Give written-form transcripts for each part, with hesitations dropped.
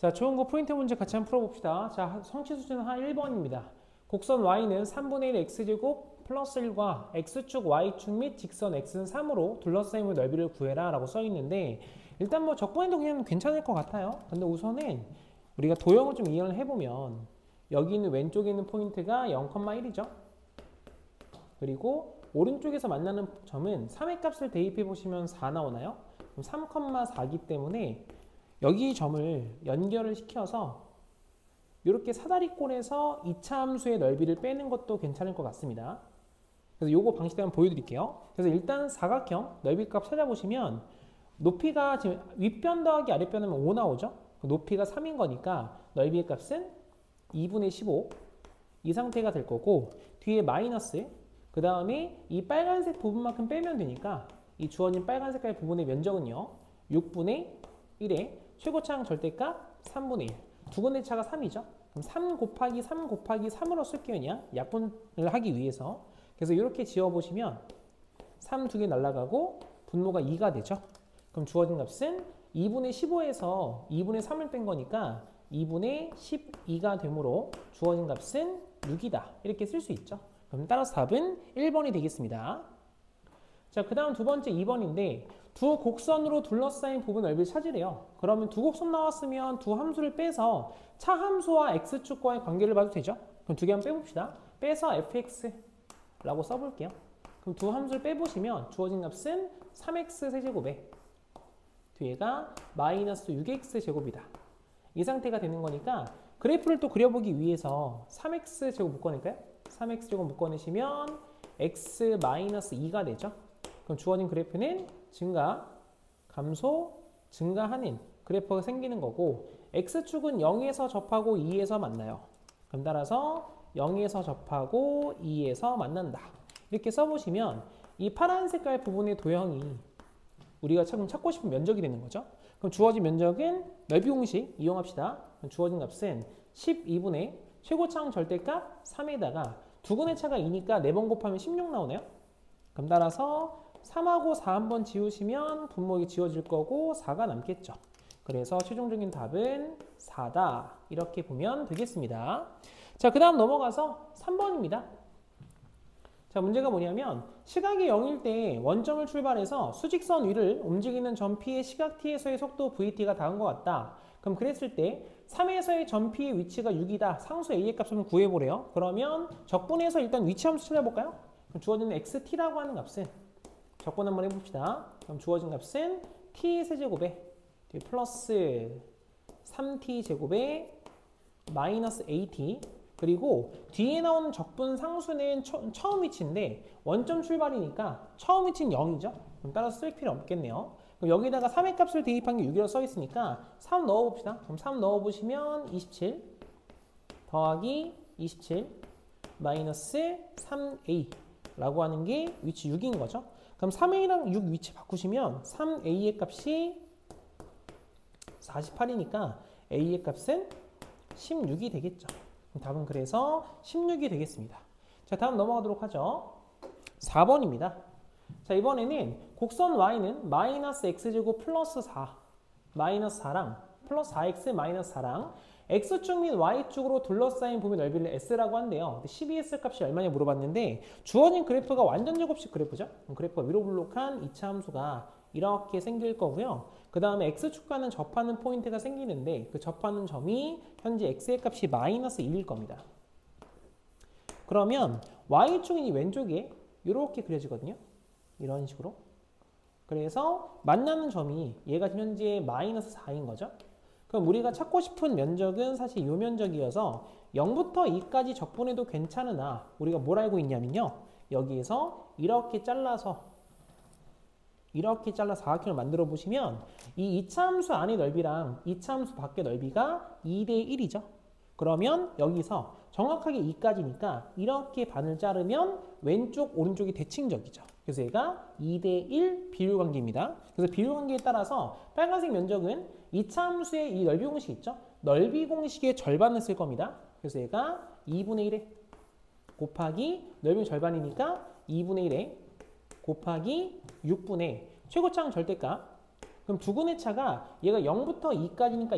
자, 좋은 거 포인트 문제 같이 한번 풀어봅시다. 자, 성취 수준은 한 1번입니다. 곡선 y는 3분의 1 x제곱 플러스 1과 x축, y축 및 직선 x는 3으로 둘러싸임의 넓이를 구해라 라고 써있는데, 일단 뭐 적분해도 그냥 괜찮을 것 같아요. 근데 우선은 우리가 도형을 좀 이해를 해보면 여기 있는 왼쪽에 있는 포인트가 0,1이죠. 그리고 오른쪽에서 만나는 점은 3의 값을 대입해 보시면 4 나오나요? 그럼 3,4기 때문에 여기 점을 연결을 시켜서 이렇게 사다리꼴에서 2차 함수의 넓이를 빼는 것도 괜찮을 것 같습니다. 그래서 요거 방식대로 한번 보여드릴게요. 그래서 일단 사각형 넓이값 찾아보시면 높이가 지금 윗변 더하기 아랫변 하면 5 나오죠? 높이가 3인 거니까 넓이의 값은 2분의 15 이 상태가 될 거고, 뒤에 마이너스, 그 다음에 이 빨간색 부분만큼 빼면 되니까 이 주어진 빨간 색깔 부분의 면적은요 6분의 1에 최고차항 절대값 3분의 1, 두 군데 차가 3이죠. 그럼 3 곱하기 3 곱하기 3으로 쓸게요. 그냥 약분을 하기 위해서. 그래서 이렇게 지워보시면 3 두 개 날아가고 분모가 2가 되죠. 그럼 주어진 값은 2분의 15에서 2분의 3을 뺀 거니까 2분의 12가 되므로 주어진 값은 6이다. 이렇게 쓸 수 있죠. 그럼 따라서 답은 1번이 되겠습니다. 자, 그 다음 두 번째 2번인데 두 곡선으로 둘러싸인 부분 넓이를 찾으래요. 그러면 두 곡선 나왔으면 두 함수를 빼서 차 함수와 x축과의 관계를 봐도 되죠. 그럼 두 개 한번 빼봅시다. 빼서 fx라고 써볼게요. 그럼 두 함수를 빼보시면 주어진 값은 3x 세제곱에 뒤에가 마이너스 6x 제곱이다. 이 상태가 되는 거니까 그래프를 또 그려보기 위해서 3x 제곱 묶어낼까요? 3x 제곱 묶어내시면 x 마이너스 2가 되죠. 그럼 주어진 그래프는 증가, 감소, 증가하는 그래프가 생기는 거고, x축은 0에서 접하고 2에서 만나요. 그럼 따라서 0에서 접하고 2에서 만난다. 이렇게 써보시면 이 파란 색깔 부분의 도형이 우리가 찾고 싶은 면적이 되는 거죠. 그럼 주어진 면적은 넓이 공식 이용합시다. 그럼 주어진 값은 12분의 최고차항 절대값 3에다가 두 군의 차가 2니까 4번 곱하면 16 나오네요. 그럼 따라서 3하고 4 한번 지우시면 분모가 지워질 거고 4가 남겠죠. 그래서 최종적인 답은 4다. 이렇게 보면 되겠습니다. 자, 그 다음 넘어가서 3번입니다. 자, 문제가 뭐냐면 시각이 0일 때 원점을 출발해서 수직선 위를 움직이는 점 P의 시각 T에서의 속도 VT가 닿은 것 같다. 그럼 그랬을 때 3에서의 점 P의 위치가 6이다. 상수 A의 값을 한번 구해보래요. 그러면 적분해서 일단 위치 함수 찾아볼까요? 그럼 주어지는 XT라고 하는 값은 적분 한번 해봅시다. 그럼 주어진 값은 T 세제곱에 플러스 3T 제곱에 마이너스 AT, 그리고 뒤에 나오는 적분 상수는 처음 위치인데 원점 출발이니까 처음 위치는 0이죠. 그럼 따라서 쓸 필요 없겠네요. 그럼 여기다가 3의 값을 대입한 게 6이라고 써 있으니까 3 넣어봅시다. 그럼 3 넣어보시면 27 더하기 27 마이너스 3a 라고 하는 게 위치 6인 거죠. 그럼 3a랑 6 위치 바꾸시면 3a의 값이 48이니까 a의 값은 16이 되겠죠. 답은 그래서 16이 되겠습니다. 자, 다음 넘어가도록 하죠. 4번입니다. 자, 이번에는 곡선 y는 마이너스 x제곱 플러스 4 마이너스 4랑 플러스 4x 마이너스 4랑 x축 및 y축으로 둘러싸인 부분 넓이를 s라고 한대요. 12s 값이 얼마냐 물어봤는데 주어진 그래프가 완전 제곱식 그래프죠. 그래프가 위로 블록한 2차 함수가 이렇게 생길 거고요. 그 다음에 x축과는 접하는 포인트가 생기는데 그 접하는 점이 현재 x의 값이 마이너스 1일 겁니다. 그러면 y축이 왼쪽에 이렇게 그려지거든요. 이런 식으로. 그래서 만나는 점이 얘가 현재 마이너스 4인 거죠. 그럼 우리가 찾고 싶은 면적은 사실 이 면적이어서 0부터 2까지 적분해도 괜찮으나 우리가 뭘 알고 있냐면요. 여기에서 이렇게 잘라서 사각형을 만들어 보시면 이 2차 함수 안의 넓이랑 2차 함수 밖의 넓이가 2대 1이죠. 그러면 여기서 정확하게 2까지니까 이렇게 반을 자르면 왼쪽 오른쪽이 대칭적이죠. 그래서 얘가 2대 1 비율관계입니다. 그래서 비율관계에 따라서 빨간색 면적은 2차 함수의 이 넓이 공식 있죠? 넓이 공식의 절반을 쓸 겁니다. 그래서 얘가 2분의 1에 곱하기 넓이 절반이니까 2분의 1에 곱하기 6분의 최고차항 절대값. 그럼 그럼 두근의 차가 얘가 0부터 2까지니까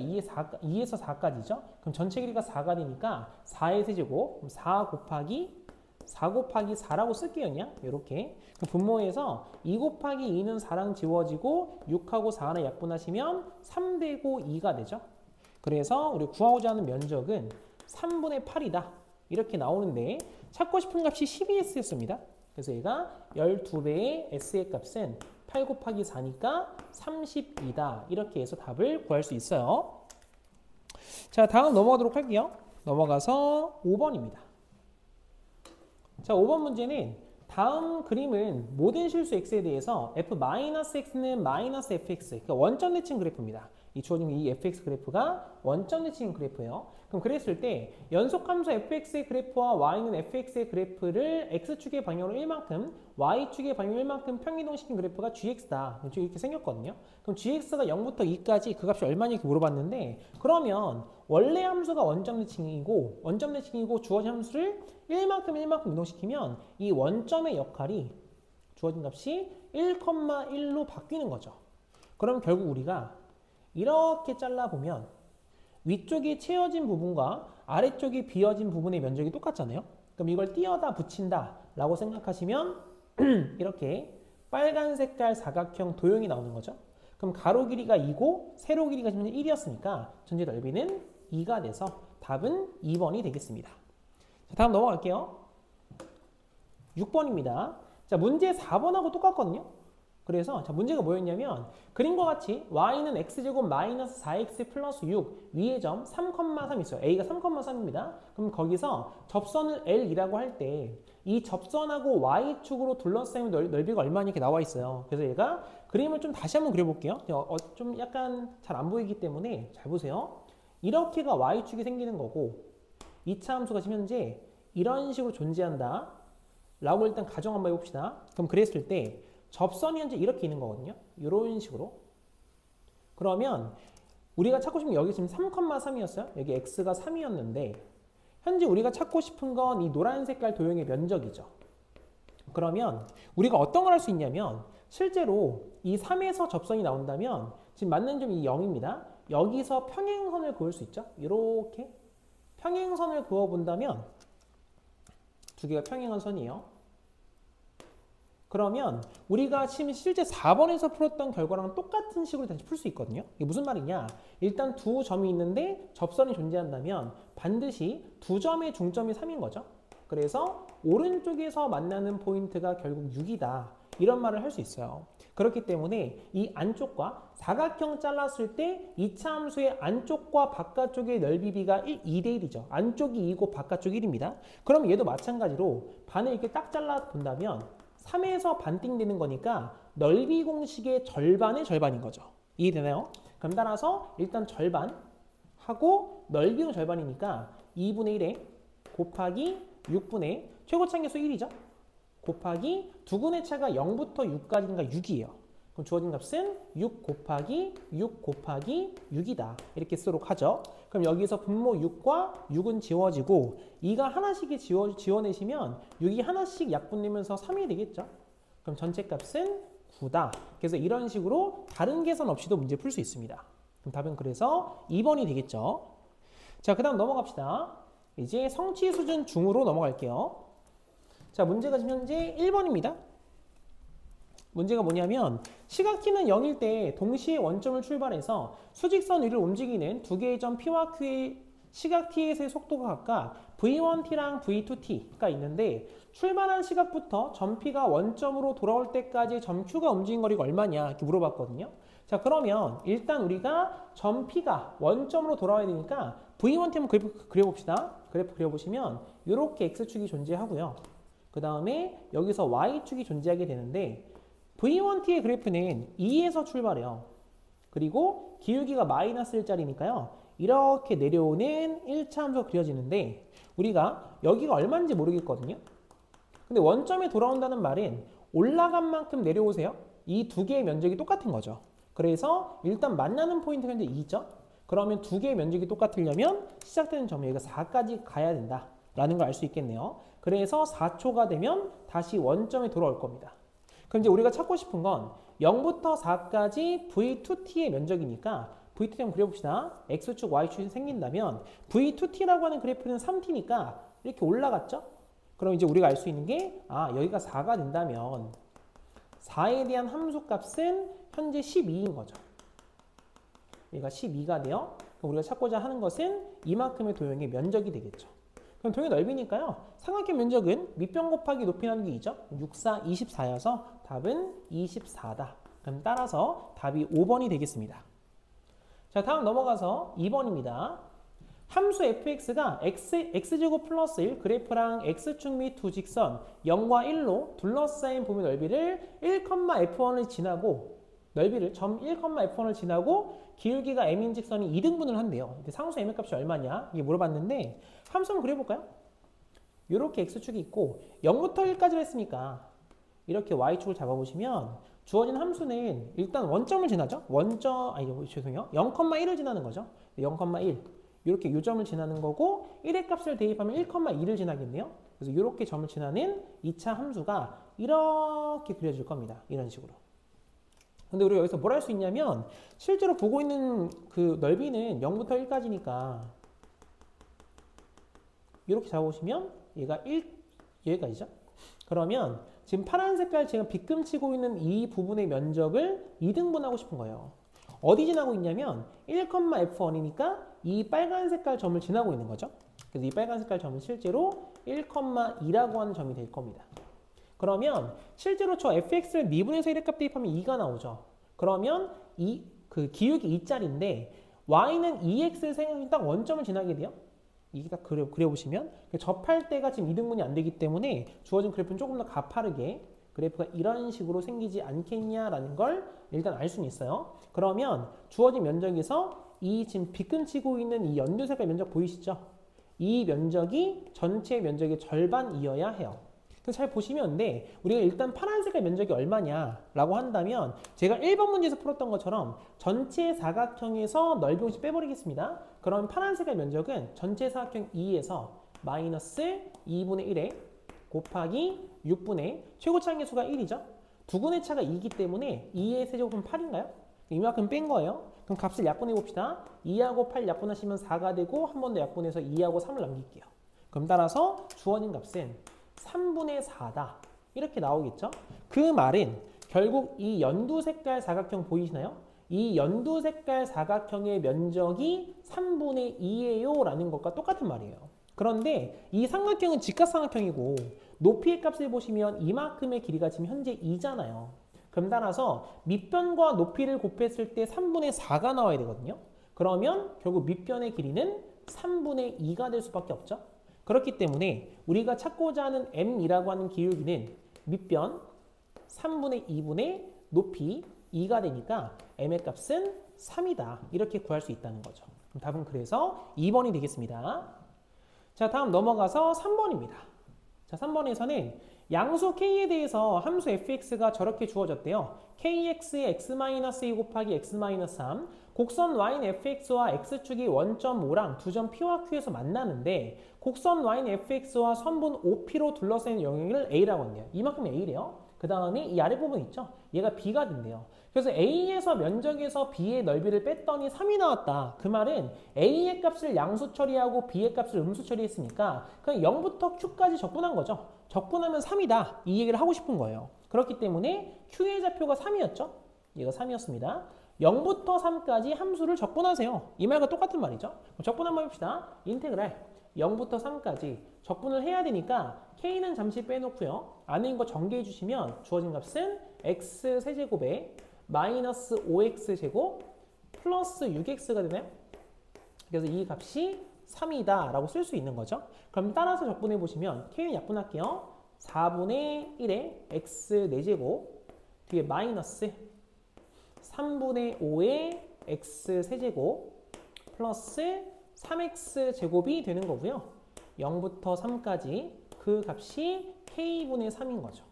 2에서 4까지죠. 그럼 전체 길이가 4가 되니까 4의 세제곱, 그럼 4 곱하기 4라고 쓸게요. 그냥 이렇게. 분모에서 2 곱하기 2는 4랑 지워지고 6하고 4 하나 약분하시면 3 되고 2가 되죠. 그래서 우리 구하고자 하는 면적은 3분의 8이다. 이렇게 나오는데 찾고 싶은 값이 12S였습니다. 그래서 얘가 12배의 S의 값은 8 곱하기 4니까 32다. 이렇게 해서 답을 구할 수 있어요. 자, 다음 넘어가도록 할게요. 넘어가서 5번입니다. 자, 5번 문제는 다음 그림은 모든 실수 x에 대해서 f-x는 마이너스 fx, 그러니까 원점 대칭 그래프입니다. 이 주어진 이 fx 그래프가 원점 대칭 그래프예요. 그럼 그랬을 때 연속함수 fx의 그래프와 y는 fx의 그래프를 x축의 방향으로 1만큼, y축의 방향 1만큼 평이동시킨 그래프가 gx다. 이렇게 생겼거든요. 그럼 gx가 0부터 2까지 그 값이 얼마냐 이렇게 물어봤는데, 그러면 원래 함수가 원점 대칭이고 주어진 함수를 1만큼 이동시키면 이 원점의 역할이 주어진 값이 1,1로 바뀌는 거죠. 그럼 결국 우리가 이렇게 잘라보면 위쪽이 채워진 부분과 아래쪽이 비어진 부분의 면적이 똑같잖아요. 그럼 이걸 띄어다 붙인다 라고 생각하시면 이렇게 빨간 색깔 사각형 도형이 나오는 거죠. 그럼 가로 길이가 2고 세로 길이가 지금 1이었으니까 전체 넓이는 2가 돼서 답은 2번이 되겠습니다. 자, 다음 넘어갈게요. 6번입니다. 자, 문제 4번하고 똑같거든요. 그래서 자, 문제가 뭐였냐면 그림과 같이 y는 x제곱 마이너스 4x 플러스 6 위의 점 3,3 있어요. a가 3,3입니다. 그럼 거기서 접선을 L이라고 할 때 이 접선하고 y축으로 둘러싸인 넓이가 얼마나 이렇게 나와 있어요. 그래서 얘가 그림을 좀 다시 한번 그려볼게요. 좀 약간 잘 안 보이기 때문에 잘 보세요. 이렇게가 y축이 생기는 거고 2차 함수가 지금 현재 이런 식으로 존재한다 라고 일단 가정 한번 해봅시다. 그럼 그랬을 때 접선이 현재 이렇게 있는 거거든요. 이런 식으로. 그러면 우리가 찾고 싶은 게 여기 지금 3,3이었어요. 여기 x가 3이었는데 현재 우리가 찾고 싶은 건 이 노란 색깔 도형의 면적이죠. 그러면 우리가 어떤 걸 할 수 있냐면 실제로 이 3에서 접선이 나온다면 지금 맞는 점이 0입니다. 여기서 평행선을 그을 수 있죠. 이렇게 평행선을 그어본다면 두 개가 평행한 선이에요. 그러면 우리가 지금 실제 4번에서 풀었던 결과랑 똑같은 식으로 다시 풀 수 있거든요. 이게 무슨 말이냐? 일단 두 점이 있는데 접선이 존재한다면 반드시 두 점의 중점이 3인 거죠. 그래서 오른쪽에서 만나는 포인트가 결국 6이다. 이런 말을 할 수 있어요. 그렇기 때문에 이 안쪽과 사각형 잘랐을 때 2차 함수의 안쪽과 바깥쪽의 넓이비가 2대 1이죠. 안쪽이 2고 바깥쪽이 1입니다. 그럼 얘도 마찬가지로 반을 이렇게 딱 잘라 본다면 3에서 반띵 되는 거니까 넓이 공식의 절반의 절반인 거죠. 이해되나요? 그럼 따라서 일단 절반 하고 넓이는 절반이니까 2분의 1에 곱하기 6분의 최고차계수 1이죠. 곱하기 두근의 차가 0부터 6까지니까 6이에요. 그럼 주어진 값은 6 곱하기 6이다. 이렇게 쓰도록 하죠. 그럼 여기서 분모 6과 6은 지워지고 2가 하나씩 지워내시면 6이 하나씩 약분되면서 3이 되겠죠. 그럼 전체 값은 9다. 그래서 이런 식으로 다른 계산 없이도 문제 풀 수 있습니다. 그럼 답은 그래서 2번이 되겠죠. 자, 그 다음 넘어갑시다. 이제 성취 수준 중으로 넘어갈게요. 자, 문제가 지금 현재 1번입니다. 문제가 뭐냐면 시각 t는 0일 때 동시에 원점을 출발해서 수직선 위를 움직이는 두 개의 점 P와 Q의 시각 t에서의 속도가 각각 V1t랑 V2t가 있는데 출발한 시각부터 점 P가 원점으로 돌아올 때까지 점 Q가 움직인 거리가 얼마냐 이렇게 물어봤거든요. 자, 그러면 일단 우리가 점 P가 원점으로 돌아와야 되니까 V1t 한번 그려봅시다. 그래프 그려보시면 이렇게 X축이 존재하고요. 그 다음에 여기서 Y축이 존재하게 되는데 V1t의 그래프는 2에서 출발해요. 그리고 기울기가 마이너스 1짜리니까요. 이렇게 내려오는 1차 함수가 그려지는데 우리가 여기가 얼마인지 모르겠거든요. 근데 원점에 돌아온다는 말은 올라간 만큼 내려오세요. 이 두 개의 면적이 똑같은 거죠. 그래서 일단 만나는 포인트가 현재 2죠. 그러면 두 개의 면적이 똑같으려면 시작되는 점이 여기가 4까지 가야 된다라는 걸 알 수 있겠네요. 그래서 4초가 되면 다시 원점에 돌아올 겁니다. 그럼 이제 우리가 찾고 싶은 건 0부터 4까지 V2t의 면적이니까 V2t 한번 그려봅시다. X축, Y축이 생긴다면 V2t라고 하는 그래프는 3t니까 이렇게 올라갔죠? 그럼 이제 우리가 알 수 있는 게 여기가 4가 된다면 4에 대한 함수값은 현재 12인 거죠. 얘가 12가 돼요. 그럼 우리가 찾고자 하는 것은 이만큼의 도형의 면적이 되겠죠. 그럼 도형의 넓이니까요. 삼각형 면적은 밑변 곱하기 높이 나누기 2죠. 6, 4, 24여서 답은 24다. 그럼 따라서 답이 5번이 되겠습니다. 자, 다음 넘어가서 2번입니다. 함수 fx가 x제곱 플러스 1 그래프랑 x축 및 두 직선 0과 1로 둘러싸인 범위 넓이를 1,f1을 지나고 넓이를 점 1,f1을 지나고 기울기가 m인 직선이 2등분을 한대요. 상수 m의 값이 얼마냐? 이게 물어봤는데 함수 한번 그려볼까요? 이렇게 x축이 있고 0부터 1까지 했으니까 이렇게 y축을 잡아보시면 주어진 함수는 일단 원점을 지나죠? 0,1을 지나는 거죠. 0,1 이렇게 요점을 지나는 거고 1의 값을 대입하면 1,2를 지나겠네요. 그래서 이렇게 점을 지나는 2차 함수가 이렇게 그려질 겁니다. 이런 식으로. 근데 우리가 여기서 뭘 할 수 있냐면 실제로 보고 있는 그 넓이는 0부터 1까지니까 이렇게 잡아보시면 얘가 1, 여기까지죠. 그러면 지금 파란 색깔 제가 빗금치고 있는 이 부분의 면적을 2등분하고 싶은 거예요. 어디 지나고 있냐면 1,f1이니까 이 빨간 색깔 점을 지나고 있는 거죠. 그래서 이 빨간 색깔 점은 실제로 1,2라고 하는 점이 될 겁니다. 그러면 실제로 저 fx를 미분해서 1의 값 대입하면 2가 나오죠. 그러면 그 기울기 2짜리인데 y는 2x를 생각하면 딱 원점을 지나게 돼요. 이게 딱 그려보시면 접할 때가 지금 2등분이 안 되기 때문에 주어진 그래프는 조금 더 가파르게 그래프가 이런 식으로 생기지 않겠냐라는 걸 일단 알 수는 있어요. 그러면 주어진 면적에서 이 지금 빗금치고 있는 이 연두 색깔 면적 보이시죠? 이 면적이 전체 면적의 절반이어야 해요. 그래서 잘 보시면 우리가 일단 파란 색깔 면적이 얼마냐라고 한다면 제가 1번 문제에서 풀었던 것처럼 전체 사각형에서 넓이 공식 빼버리겠습니다. 그럼 파란 색깔 면적은 전체 사각형 2에서 마이너스 2분의 1에 곱하기 6분의 최고차 한계수가 1이죠. 두근의 차가 2이기 때문에 2의 세제곱은 8인가요? 이만큼 뺀 거예요. 그럼 값을 약분해 봅시다. 2하고 8 약분하시면 4가 되고 한 번 더 약분해서 2하고 3을 남길게요. 그럼 따라서 주어진 값은 3분의 4다. 이렇게 나오겠죠? 그 말은 결국 이 연두 색깔 사각형 보이시나요? 이 연두 색깔 사각형의 면적이 3분의 2예요 라는 것과 똑같은 말이에요. 그런데 이 삼각형은 직각삼각형이고 높이의 값을 보시면 이만큼의 길이가 지금 현재 2잖아요. 그럼 따라서 밑변과 높이를 곱했을 때 3분의 4가 나와야 되거든요. 그러면 결국 밑변의 길이는 3분의 2가 될 수밖에 없죠. 그렇기 때문에 우리가 찾고자 하는 m이라고 하는 기울기는 밑변 3분의 2분의 높이 2가 되니까 m의 값은 3이다. 이렇게 구할 수 있다는 거죠. 그럼 답은 그래서 2번이 되겠습니다. 자, 다음 넘어가서 3번입니다. 자, 3번에서는 양수 k에 대해서 함수 fx가 저렇게 주어졌대요. kx의 x-2 곱하기 x-3 곡선 y는 fx와 x축이 원점 O랑 두 점 P와 Q에서 만나는데 곡선 y는 fx와 선분 OP로 둘러싸인 영역을 A라고 한대요. 이만큼 A래요. 그 다음에 이 아랫부분 있죠? 얘가 B가 된대요. 그래서 A에서 면적에서 B의 넓이를 뺐더니 3이 나왔다. 그 말은 A의 값을 양수 처리하고 B의 값을 음수 처리했으니까 그냥 0부터 Q까지 적분한 거죠. 적분하면 3이다. 이 얘기를 하고 싶은 거예요. 그렇기 때문에 Q의 좌표가 3이었죠. 얘가 3이었습니다. 0부터 3까지 함수를 적분하세요. 이 말과 똑같은 말이죠. 적분 한번 해봅시다. 인테그랄 0부터 3까지 적분을 해야 되니까 K는 잠시 빼놓고요. 안에 있는 거 전개해 주시면 주어진 값은 X 세제곱에 마이너스 5X제곱 플러스 6X가 되나요? 그래서 이 값이 3이다 라고 쓸 수 있는 거죠. 그럼 따라서 적분해 보시면 K는 약분할게요. 4분의 1에 X 4제곱 뒤에 마이너스 3분의 5의 X 세제곱 플러스 3X 제곱이 되는 거고요. 0부터 3까지 그 값이 K분의 3인 거죠.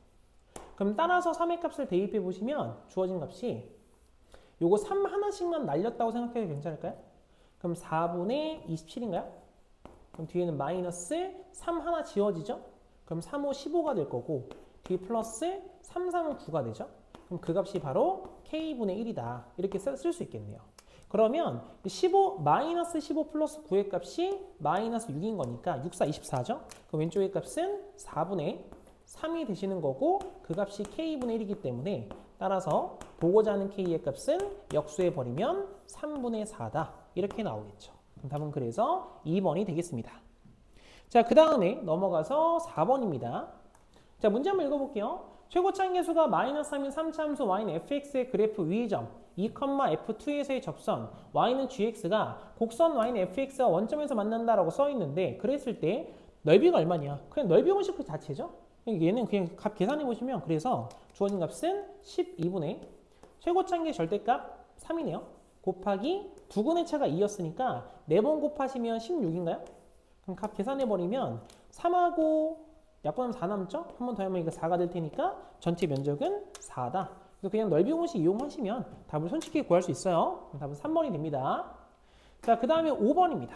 그럼 따라서 3의 값을 대입해 보시면 주어진 값이 요거 3 하나씩만 날렸다고 생각해도 괜찮을까요? 그럼 4분의 27인가요? 그럼 뒤에는 마이너스 3 하나 지워지죠? 그럼 3, 5, 15가 될 거고 뒤에 플러스 3, 3은 9가 되죠? 그럼 그럼 그 값이 바로 k분의 1이다. 이렇게 쓸 수 있겠네요. 그러면 15 마이너스 15 플러스 9의 값이 마이너스 6인 거니까 6, 4, 24죠. 그럼 왼쪽의 값은 4분의 3이 되시는 거고 그 값이 k분의 1이기 때문에 따라서 보고자 하는 k의 값은 역수해 버리면 3분의 4다. 이렇게 나오겠죠. 그럼 답은 그래서 2번이 되겠습니다. 자, 그 다음에 넘어가서 4번입니다. 자, 문제 한번 읽어볼게요. 최고차항계수가 마이너스 3인 3차 함수 y는 fx의 그래프 위의 점 2,f2에서의 접선 y는 gx가 곡선 y는 fx가 원점에서 만난다라고 써있는데 그랬을 때 넓이가 얼마냐? 그냥 넓이 공식 그 자체죠. 얘는 그냥 값 계산해 보시면 그래서 주어진 값은 12분의 최고차항계 절대값 3이네요. 곱하기 두근의 차가 2였으니까 4번 곱하시면 16인가요? 그럼 값 계산해 버리면 3하고 약분하면 4 남죠? 한 번 더 하면 이거 4가 될 테니까 전체 면적은 4다. 그래서 그냥 넓이 공식 이용하시면 답을 손쉽게 구할 수 있어요. 답은 3번이 됩니다. 자, 그 다음에 5번입니다.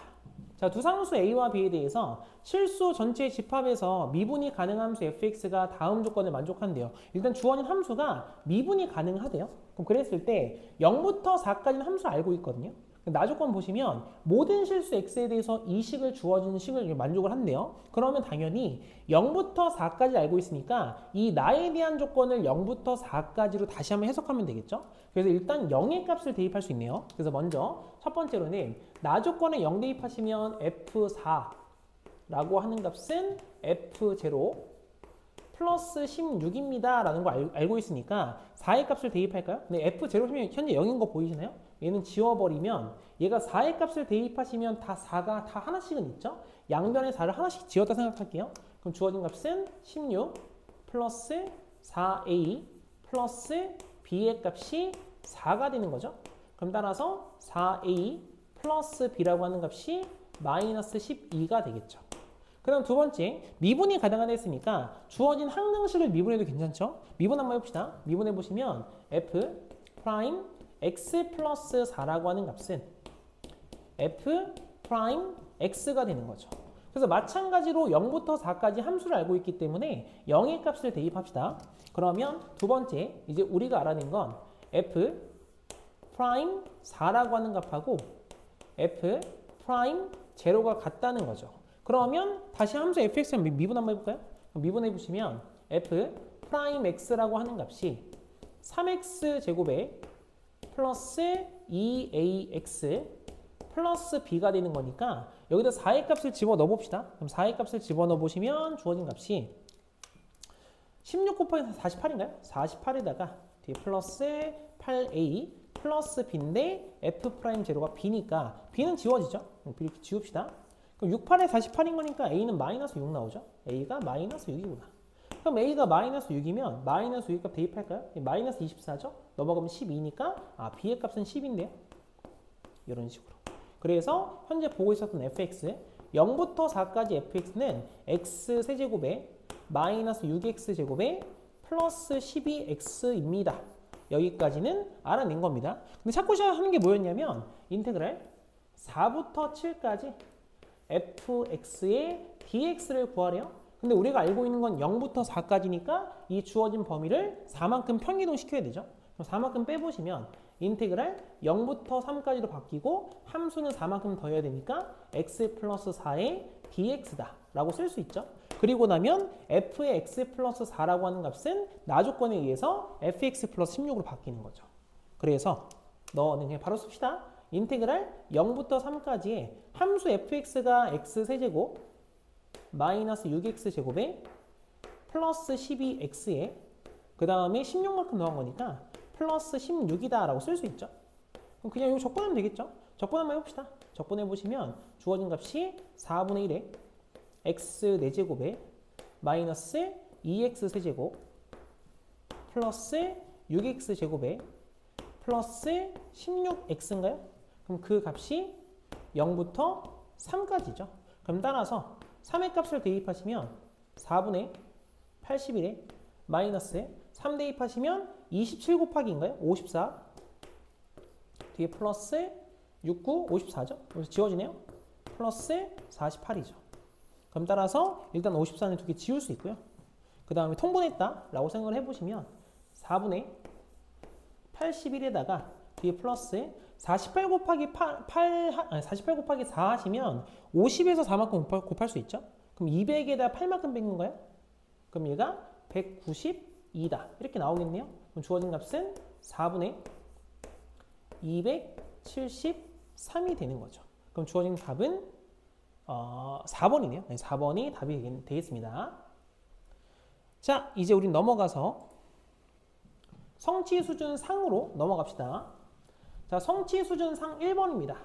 자, 두 상수 A와 B에 대해서 실수 전체 집합에서 미분이 가능한 함수 fx가 다음 조건을 만족한대요. 일단 주어진 함수가 미분이 가능하대요. 그럼 그랬을 때 0부터 4까지는 함수 알고 있거든요. 나 조건 보시면 모든 실수 x에 대해서 이 식을 주어지는 식을 만족을 한대요. 그러면 당연히 0부터 4까지 알고 있으니까 이 나에 대한 조건을 0부터 4까지로 다시 한번 해석하면 되겠죠. 그래서 일단 0의 값을 대입할 수 있네요. 그래서 먼저 첫 번째로는 나 조건에 0 대입하시면 f4라고 하는 값은 f0 플러스 16입니다 라는 거 알고 있으니까 4의 값을 대입할까요? 근데 f0면 현재 0인 거 보이시나요? 얘는 지워버리면 얘가 4의 값을 대입하시면 다 4가 다 하나씩은 있죠? 양변에 4를 하나씩 지웠다 생각할게요. 그럼 주어진 값은 16 플러스 4a 플러스 b의 값이 4가 되는 거죠. 그럼 따라서 4a 플러스 b라고 하는 값이 마이너스 12가 되겠죠. 그 다음 두 번째, 미분이 가능하다 했으니까 주어진 항등식을 미분해도 괜찮죠? 미분 한번 해봅시다. 미분해 보시면 f 프라임 x 플러스 4라고 하는 값은 f 프라임 x가 되는 거죠. 그래서 마찬가지로 0부터 4까지 함수를 알고 있기 때문에 0의 값을 대입합시다. 그러면 두 번째, 이제 우리가 알아낸 건 f 프라임 4라고 하는 값하고 f 프라임 제로가 같다는 거죠. 그러면 다시 함수 fx를 미분 한번 해볼까요? 미분해 보시면 f 프라임 x라고 하는 값이 3x 제곱에 플러스 2ax 플러스 b가 되는 거니까 여기다 4의 값을 집어넣어 봅시다. 그럼 4의 값을 집어넣어 보시면 주어진 값이 16 곱하기 48인가요? 48에다가 뒤에 플러스 8a 플러스 b인데 f 프라임 제로가 b니까 b는 지워지죠? 이렇게 지웁시다. 그럼 6, 8에 48인 거니까 a는 마이너스 6 나오죠? a가 마이너스 6이구나. 그럼 a가 마이너스 6이면 마이너스 6값 대입할까요? 마이너스 24죠? 넘어가면 12니까 b의 값은 10인데요. 이런 식으로. 그래서 현재 보고 있었던 fx 0부터 4까지 fx는 x 세제곱에 마이너스 6x 제곱에 플러스 12x입니다. 여기까지는 알아낸 겁니다. 근데 자꾸 하는 게 뭐였냐면 인테그랄 4부터 7까지 fx의 dx를 구하래요. 근데 우리가 알고 있는 건 0부터 4까지니까 이 주어진 범위를 4만큼 평이동 시켜야 되죠. 그럼 4만큼 빼보시면 인테그랄 0부터 3까지로 바뀌고 함수는 4만큼 더해야 되니까 x 플러스 4의 dx다 라고 쓸 수 있죠. 그리고 나면 f의 x 플러스 4라고 하는 값은 나 조건에 의해서 fx 플러스 16으로 바뀌는 거죠. 그래서 너는 그냥 바로 씁시다. 인테그랄 0부터 3까지의 함수 fx가 x세제곱 마이너스 6x제곱에 플러스 12x에 그 다음에 16만큼 넣은 거니까 플러스 16이다 라고 쓸 수 있죠. 그럼 그냥 이거 적분하면 되겠죠. 적분 한번 해봅시다. 적분해 보시면 주어진 값이 4분의 1에 x 4제곱에 마이너스 2x 세제곱 플러스 6x 제곱에 플러스 16x인가요? 그럼 그 값이 0부터 3까지죠. 그럼 따라서 3의 값을 대입하시면 4분의 81에 마이너스에 3 대입하시면 27 곱하기인가요? 54 뒤에 플러스 69, 54죠? 그래서 지워지네요. 플러스 48이죠. 그럼 따라서 일단 54는 두 개 지울 수 있고요. 그 다음에 통분했다 라고 생각을 해보시면 4분의 81에다가 뒤에 플러스 48 곱하기 48 곱하기 4 하시면 50에서 4만큼 곱할 수 있죠? 그럼 200에다 8만큼 뺀 건가요? 그럼 얘가 192다. 이렇게 나오겠네요. 그럼 주어진 값은 4분의 273이 되는 거죠. 그럼 주어진 답은 4번이네요. 네, 4번이 답이 되겠습니다. 자, 이제 우린 넘어가서 성취 수준 상으로 넘어갑시다. 자, 성취 수준 상 1번입니다.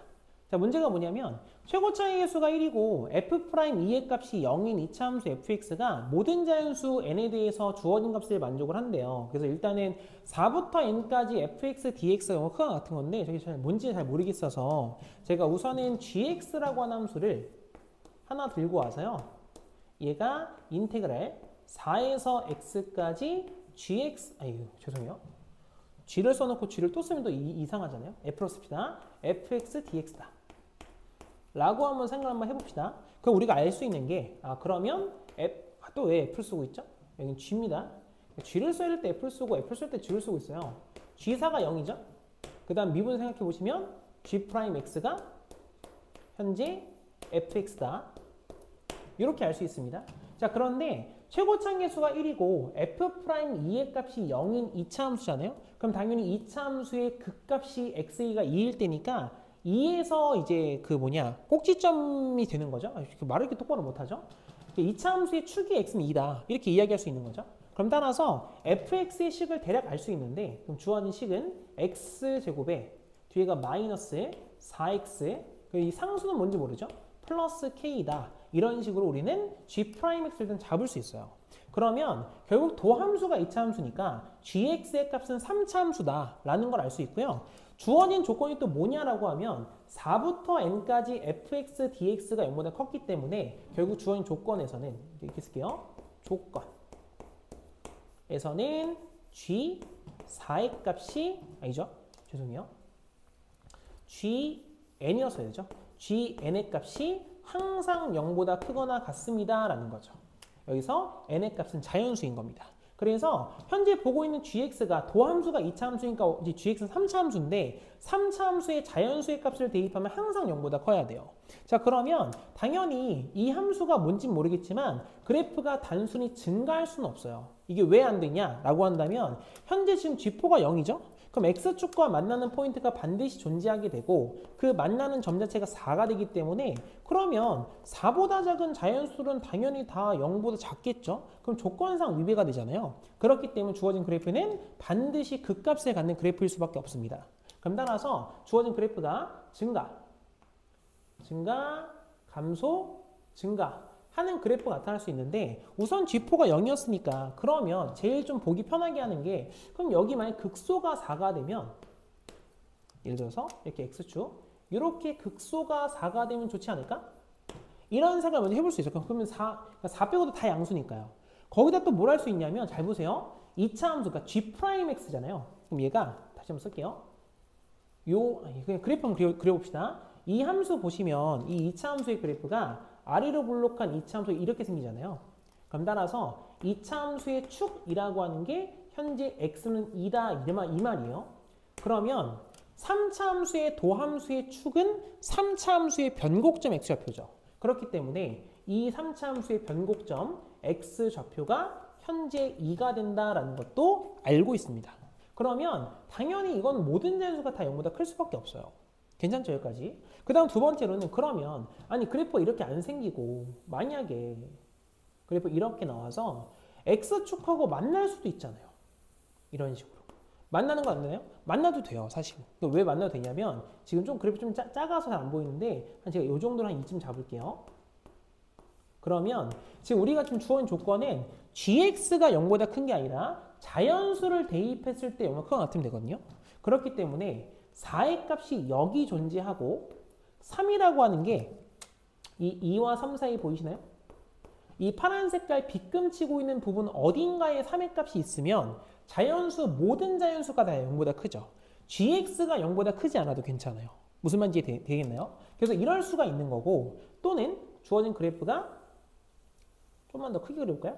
자, 문제가 뭐냐면 최고 차이의 수가 1이고 f'2의 값이 0인 이차함수 fx가 모든 자연수 n에 대해서 주어진 값을 만족을 한대요. 그래서 일단은 4부터 n까지 fx, dx가 영어가 같은 건데 저기 뭔지 잘 모르겠어서 제가 우선은 gx라고 하는 함수를 하나 들고 와서요. 얘가 인테그랄 4에서 x까지 gx, 죄송해요. g를 써놓고 g를 또 쓰면 또 이상하잖아요. f로 씁시다. fx dx다. 라고 한번 생각을 한번 해봅시다. 그럼 우리가 알 수 있는 게 그러면 또 왜 f를 쓰고 있죠? 여기는 g입니다. g를 써야 될 때 f를 쓰고 f를 쓸 때 g를 쓰고 있어요. g4가 0이죠? 그 다음 미분 생각해 보시면 g'x가 현재 fx다. 이렇게 알 수 있습니다. 자, 그런데 최고차의 수가 1이고 f'2의 값이 0인 2차 함수잖아요. 그럼 당연히 2차 함수의 극값이 x가 2일 때니까 2에서 이제 꼭지점이 되는 거죠. 말을 이렇게 똑바로 못하죠. 2차 함수의 축이 x는 2다. 이렇게 이야기할 수 있는 거죠. 그럼 따라서 fx의 식을 대략 알 수 있는데 그럼 주어진 식은 x제곱에 뒤에가 마이너스 4x 이 상수는 뭔지 모르죠. 플러스 k다. 이런 식으로 우리는 g'x를 일단 잡을 수 있어요. 그러면 결국 도함수가 2차 함수니까 gx의 값은 3차 함수다 라는 걸 알 수 있고요. 주어진 조건이 또 뭐냐라고 하면 4부터 n까지 fx, dx가 0보다 컸기 때문에 결국 주어진 조건에서는 이렇게 쓸게요. 조건에서는 g4의 값이 아니죠. 죄송해요. gn이었어야 되죠. gn의 값이 항상 0보다 크거나 같습니다 라는 거죠. 여기서 n의 값은 자연수인 겁니다. 그래서 현재 보고 있는 gx가 도함수가 2차 함수니까 이제 gx는 3차 함수인데 3차 함수의 자연수의 값을 대입하면 항상 0보다 커야 돼요. 자, 그러면 당연히 이 함수가 뭔진 모르겠지만 그래프가 단순히 증가할 수는 없어요. 이게 왜 안 되냐라고 한다면 현재 지금 g4가 0이죠? 그럼 x축과 만나는 포인트가 반드시 존재하게 되고 그 만나는 점 자체가 4가 되기 때문에 그러면 4보다 작은 자연수는 당연히 다 0보다 작겠죠? 그럼 조건상 위배가 되잖아요. 그렇기 때문에 주어진 그래프는 반드시 극값을 갖는 그래프일 수밖에 없습니다. 그럼 따라서 주어진 그래프가 증가, 감소, 증가 하는 그래프가 나타날 수 있는데 우선 G4가 0이었으니까 그러면 제일 좀 보기 편하게 하는 게 그럼 여기 만약 극소가 4가 되면 예를 들어서 이렇게 X축 이렇게 극소가 4가 되면 좋지 않을까? 이런 생각을 먼저 해볼 수 있어요. 그러면 4 빼고도 다 양수니까요. 거기다 또 뭘 할 수 있냐면 잘 보세요. 2차 함수 그러니까 G'X잖아요. 그럼 얘가 다시 한번 쓸게요. 그냥 그래프 한번 그려봅시다. 이 함수 보시면 이 2차 함수의 그래프가 아래로 볼록한 2차 함수 이렇게 생기잖아요. 그럼 따라서 2차 함수의 축이라고 하는 게 현재 x는 2다 이 말이에요. 그러면 3차 함수의 도함수의 축은 3차 함수의 변곡점 x좌표죠. 그렇기 때문에 이 3차 함수의 변곡점 x좌표가 현재 2가 된다라는 것도 알고 있습니다. 그러면 당연히 이건 모든 자연수가 다 0보다 클 수밖에 없어요. 괜찮죠, 여기까지? 그 다음 두 번째로는 그러면 아니 그래프가 이렇게 안 생기고 만약에 그래프 이렇게 나와서 x축하고 만날 수도 있잖아요. 이런 식으로. 만나는 거 안 되나요? 만나도 돼요, 사실. 왜 만나도 되냐면 지금 좀 그래프 좀 작아서 잘 안 보이는데 한 제가 이 정도로 한 이쯤 잡을게요. 그러면 지금 우리가 지금 주어진 조건은 gx가 0보다 큰 게 아니라 자연수를 대입했을 때 0보다 크거나 같으면 되거든요. 그렇기 때문에 4의 값이 여기 존재하고 3이라고 하는 게 이 2와 3 사이 보이시나요? 이 파란 색깔 빗금치고 있는 부분 어딘가에 3의 값이 있으면 자연수 모든 자연수가 다 0보다 크죠. gx가 0보다 크지 않아도 괜찮아요. 무슨 말인지 되겠나요? 그래서 이럴 수가 있는 거고 또는 주어진 그래프가 좀만 더 크게 그려볼까요?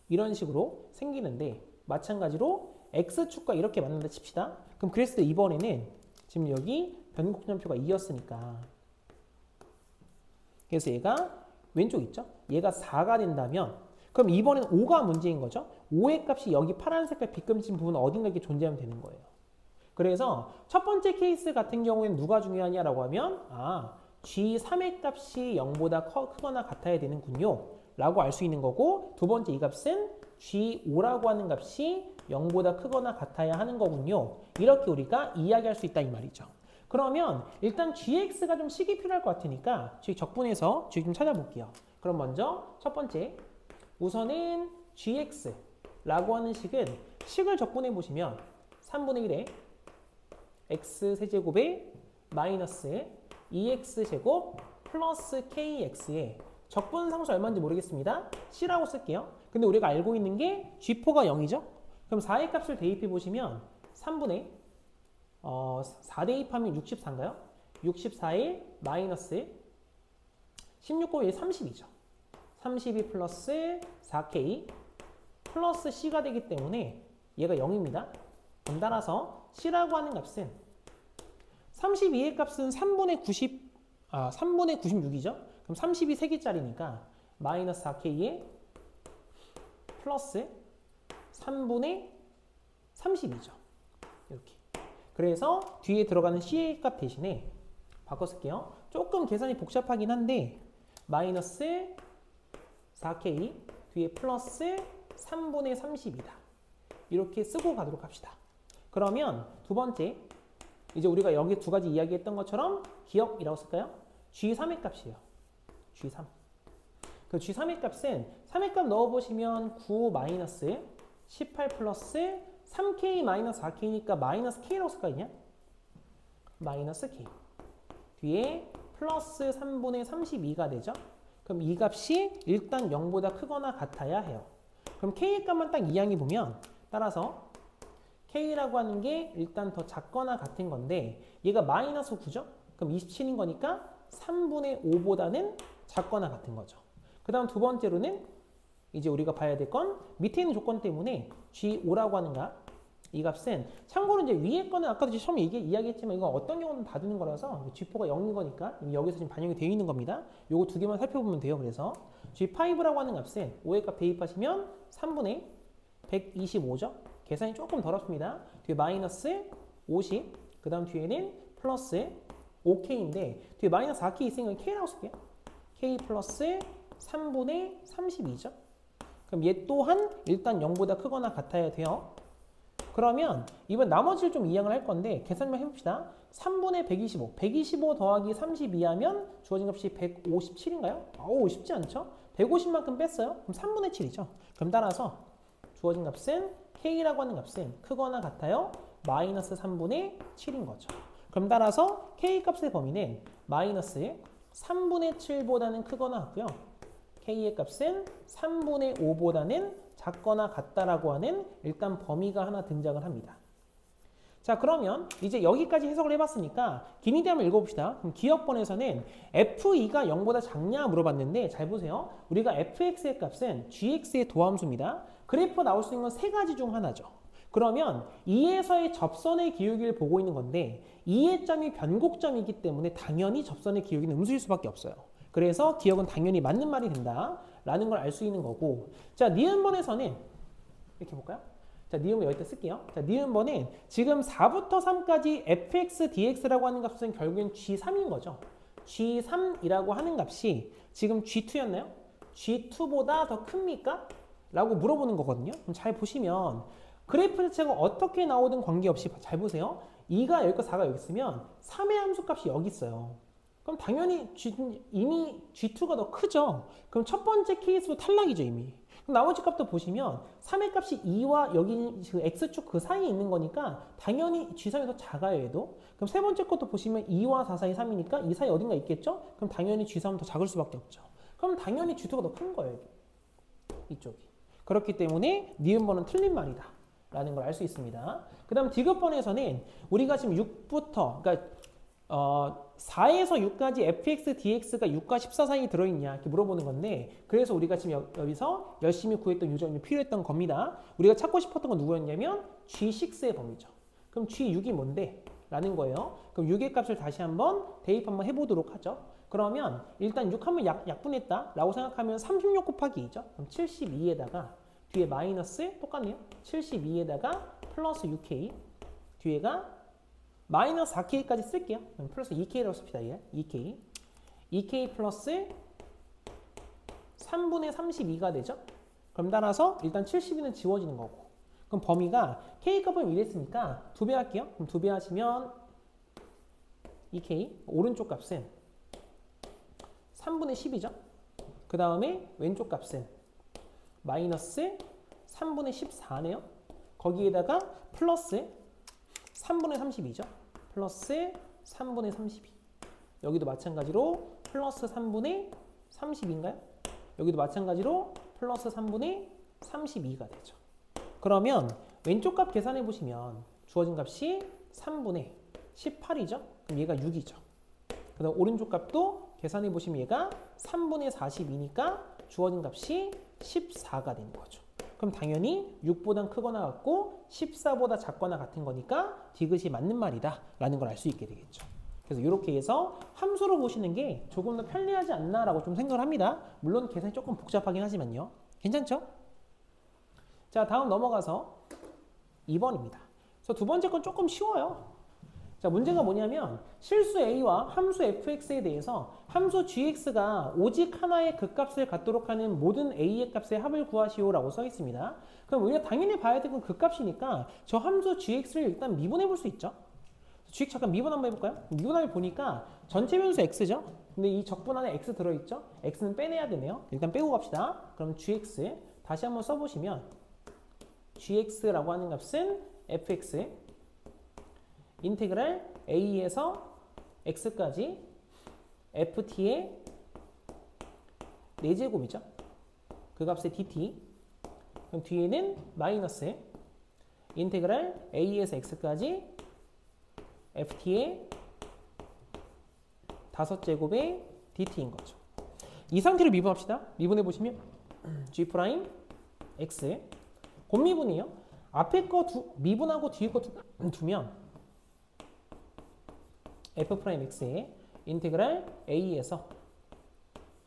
이런 식으로 생기는데 마찬가지로 x축과 이렇게 만난다 칩시다. 그럼 그랬을 때 이번에는 지금 여기 변곡점표가 2였으니까 그래서 얘가 왼쪽 있죠? 얘가 4가 된다면 그럼 이번엔 5가 문제인 거죠? 5의 값이 여기 파란 색깔 빗금진 부분 어딘가 이렇게 존재하면 되는 거예요. 그래서 첫 번째 케이스 같은 경우에는 누가 중요하냐라고 하면 G3의 값이 0보다 크거나 같아야 되는군요 라고 알 수 있는 거고, 두 번째 이 값은 G5라고 하는 값이 0보다 크거나 같아야 하는 거군요. 이렇게 우리가 이야기할 수 있다 이 말이죠. 그러면 일단 GX가 좀 식이 필요할 것 같으니까 즉 적분해서 좀 찾아볼게요. 그럼 먼저 첫 번째 우선은 GX라고 하는 식을 적분해 보시면 3분의 1에 X세제곱에 마이너스 2X제곱 플러스 KX에 적분상수 얼마인지 모르겠습니다. C라고 쓸게요. 근데 우리가 알고 있는 게 G4가 0이죠? 그럼 4의 값을 대입해 보시면 3분의 4 대입하면 64인가요? 64에 마이너스 16 곱하기 30이죠. 32 플러스 4K 플러스 C가 되기 때문에 얘가 0입니다. 그럼 따라서 C라고 하는 값은 32의 값은 3분의 96이죠. 그럼 32 3개짜리니까 마이너스 4K에 플러스 3분의 30이죠. 이렇게. 그래서 뒤에 들어가는 C의 값 대신에 바꿔 쓸게요. 조금 계산이 복잡하긴 한데 마이너스 4K 뒤에 플러스 3분의 30이다. 이렇게 쓰고 가도록 합시다. 그러면 두 번째, 이제 우리가 여기 두 가지 이야기했던 것처럼 기억이라고 쓸까요? G3의 값이에요. G3. 그 G3의 값은 3의 값 넣어보시면 9 마이너스 18 플러스 3K 마이너스 4K니까 마이너스 K라고 쓸 거 아니냐? 마이너스 K. 뒤에 플러스 3분의 32가 되죠? 그럼 이 값이 일단 0보다 크거나 같아야 해요. 그럼 K의 값만 딱 이항해 보면 따라서 K라고 하는 게 일단 더 작거나 같은 건데 얘가 마이너스 9죠? 그럼 27인 거니까 3분의 5보다는 작거나 같은 거죠. 그 다음 두 번째로는 이제 우리가 봐야 될 건 밑에 있는 조건 때문에 G5라고 하는 값, 이 값은 참고로 이제 위에 거는 아까도 처음에 이야기했지만 이건 어떤 경우는 다 되는 거라서 G4가 0인 거니까 여기서 지금 반영이 되어 있는 겁니다. 요거 두 개만 살펴보면 돼요. 그래서 G5라고 하는 값은 5의 값 대입하시면 3분의 125죠. 계산이 조금 더 어렵습니다. 뒤에 마이너스 50, 그 다음 뒤에는 플러스 5K인데 뒤에 마이너스 4K 있으니까 K라고 쓸게요. K 플러스 3분의 32죠. 그럼 얘 또한 일단 0보다 크거나 같아야 돼요. 그러면 이번 나머지를 좀 이항을 할 건데 계산만 해봅시다. 3분의 125, 125 더하기 32 하면 주어진 값이 157인가요? 어우, 쉽지 않죠? 150만큼 뺐어요. 그럼 3분의 7이죠. 그럼 따라서 주어진 값은 K라고 하는 값은 크거나 같아요. 마이너스 3분의 7인 거죠. 그럼 따라서 K 값의 범위는 마이너스 3분의 7보다는 크거나 같고요. K의 값은 3분의 5보다는 작거나 같다라고 하는 일단 범위가 하나 등장을 합니다. 자, 그러면 이제 여기까지 해석을 해봤으니까 기니대 한번 읽어봅시다. 그럼 기억번에서는 F2가 0보다 작냐 물어봤는데 잘 보세요. 우리가 fx의 값은 gx의 도함수입니다. 그래프 나올 수 있는 건 세 가지 중 하나죠. 그러면 2에서의 접선의 기울기를 보고 있는 건데 2의 점이 변곡점이기 때문에 당연히 접선의 기울기는 음수일 수밖에 없어요. 그래서 기억은 당연히 맞는 말이 된다라는 걸 알 수 있는 거고, 자, 니은번에서는 이렇게 볼까요? 자, 니은번 여기다 쓸게요. 자, 니은번은 지금 4부터 3까지 fx, dx라고 하는 값은 결국엔 g3인 거죠. g3이라고 하는 값이 지금 g2였나요? g2보다 더 큽니까? 라고 물어보는 거거든요. 그럼 잘 보시면 그래프 자체가 어떻게 나오든 관계없이 잘 보세요. 2가 여기 있고 4가 여기 있으면 3의 함수값이 여기 있어요. 그럼 당연히 이미 G2가 더 크죠. 그럼 첫 번째 케이스도 탈락이죠, 이미. 그럼 나머지 값도 보시면 3의 값이 2와 여기 그 X축 그 사이에 있는 거니까 당연히 G3이 더 작아요, 얘도. 그럼 세 번째 것도 보시면 2와 4 사이 3이니까 이 사이 어딘가 있겠죠? 그럼 당연히 G3은 더 작을 수밖에 없죠. 그럼 당연히 G2가 더 큰 거예요, 여기. 이쪽이. 그렇기 때문에 니은번은 틀린 말이다 라는 걸 알 수 있습니다. 그 다음 디귿번에서는 우리가 지금 6부터 그러니까 4에서 6까지 fx, dx가 6과 14 사이에 들어있냐 이렇게 물어보는 건데 그래서 우리가 지금 여기서 열심히 구했던 요점이 필요했던 겁니다. 우리가 찾고 싶었던 건 누구였냐면 G6의 범위죠. 그럼 G6이 뭔데? 라는 거예요. 그럼 6의 값을 다시 한번 대입 한번 해보도록 하죠. 그러면 일단 6 한번 약분했다 라고 생각하면 36 곱하기 2죠. 그럼 72에다가 뒤에 마이너스 똑같네요. 72에다가 플러스 6k 뒤에가 마이너스 4k까지 쓸게요. 그럼 플러스 2k라고 씁시다. 2k 2k 플러스 3분의 32가 되죠. 그럼 따라서 일단 72는 지워지는 거고 그럼 범위가 k값을 이랬으니까 2배 할게요. 그럼 2배 하시면 2k 오른쪽 값은 3분의 10이죠. 그 다음에 왼쪽 값은 마이너스 3분의 14네요. 거기에다가 플러스 3분의 32죠. 플러스 3분의 32. 여기도 마찬가지로 플러스 3분의 30인가요? 여기도 마찬가지로 플러스 3분의 32가 되죠. 그러면 왼쪽 값 계산해 보시면 주어진 값이 3분의 18이죠. 그럼 얘가 6이죠. 그 다음 오른쪽 값도 계산해 보시면 얘가 3분의 42니까 주어진 값이 14가 되는 거죠. 그럼 당연히 6보다 크거나 같고 14보다 작거나 같은 거니까 디귿이 맞는 말이다 라는 걸 알 수 있게 되겠죠. 그래서 이렇게 해서 함수로 보시는 게 조금 더 편리하지 않나 라고 좀 생각을 합니다. 물론 계산이 조금 복잡하긴 하지만요. 괜찮죠? 자, 다음 넘어가서 2번입니다. 그래서 두 번째 건 조금 쉬워요. 자, 문제가 뭐냐면 실수 a와 함수 fx에 대해서 함수 gx가 오직 하나의 극값을 갖도록 하는 모든 a의 값의 합을 구하시오라고 써 있습니다. 그럼 우리가 당연히 봐야 될 건 극값이니까 저 함수 gx를 일단 미분해 볼 수 있죠. gx 잠깐 미분 한번 해볼까요? 미분하면 보니까 전체 변수 x죠. 근데 이 적분 안에 x 들어있죠. x는 빼내야 되네요. 일단 빼고 갑시다. 그럼 gx 다시 한번 써보시면 gx라고 하는 값은 fx 인테그랄 a에서 x까지 ft의 4제곱이죠. 그 값의 dt. 그럼 뒤에는 마이너스 인테그랄 a에서 x까지 ft의 5제곱의 dt인 거죠. 이 상태로 미분합시다. 미분해 보시면 g 프라임 x 곱미분이에요. 앞에 거 미분하고 뒤에 거 두면 f 프라임 x의 인테그랄 a에서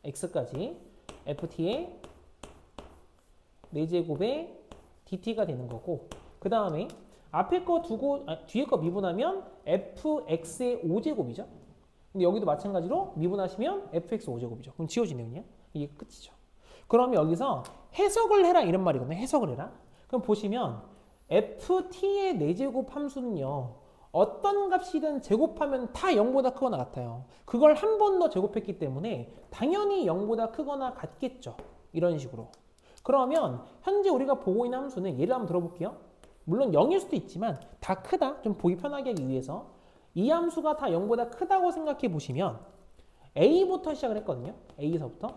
x까지 ft의 4제곱의 dt가 되는 거고 그 다음에 앞에 거 두고 뒤에 거 미분하면 fx의 5제곱이죠. 근데 여기도 마찬가지로 미분하시면 fx 5제곱이죠. 그럼 지워지네요. 그냥. 이게 끝이죠. 그러면 여기서 해석을 해라 이런 말이거든요. 해석을 해라. 그럼 보시면 ft의 4제곱 함수는요. 어떤 값이든 제곱하면 다 0보다 크거나 같아요. 그걸 한 번 더 제곱했기 때문에 당연히 0보다 크거나 같겠죠. 이런 식으로. 그러면 현재 우리가 보고 있는 함수는 예를 한번 들어볼게요. 물론 0일 수도 있지만 다 크다. 좀 보기 편하게 하기 위해서 이 함수가 다 0보다 크다고 생각해 보시면 a부터 시작을 했거든요. a에서부터.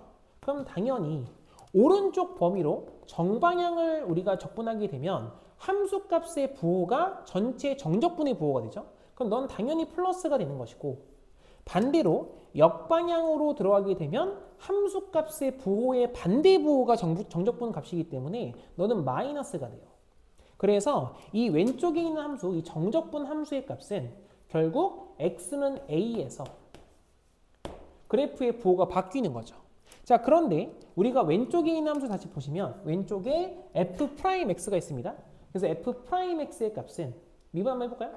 그럼 당연히 오른쪽 범위로 정방향을 우리가 적분하게 되면 함수값의 부호가 전체 정적분의 부호가 되죠. 그럼 넌 당연히 플러스가 되는 것이고 반대로 역방향으로 들어가게 되면 함수값의 부호의 반대 부호가 정적분 값이기 때문에 너는 마이너스가 돼요. 그래서 이 왼쪽에 있는 함수, 이 정적분 함수의 값은 결국 x는 a에서 그래프의 부호가 바뀌는 거죠. 자, 그런데 우리가 왼쪽에 있는 함수 다시 보시면 왼쪽에 f'x가 있습니다. 그래서 f'x의 값은 미분 한번 해볼까요?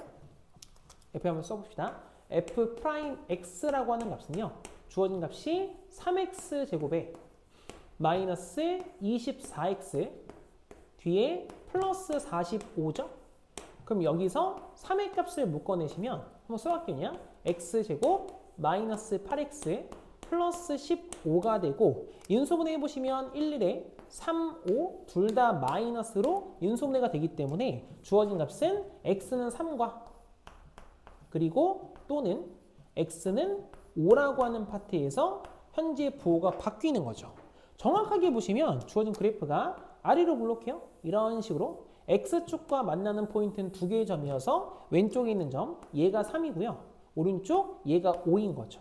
f 한번 써봅시다. f'x라고 하는 값은요. 주어진 값이 3x 제곱에 마이너스 24x 뒤에 플러스 45죠? 그럼 여기서 3의 값을 묶어내시면 한번 써볼게요. 그냥 x제곱 마이너스 8x 플러스 15가 되고 인수분해 해보시면 1, 1에 3, 5 둘 다 마이너스로 인수분해가 되기 때문에 주어진 값은 x는 3과 그리고 또는 x는 5라고 하는 파트에서 현재 부호가 바뀌는 거죠. 정확하게 보시면 주어진 그래프가 아래로 볼록해요. 이런 식으로 x축과 만나는 포인트는 두 개의 점이어서 왼쪽에 있는 점 얘가 3이고요. 오른쪽 얘가 5인 거죠.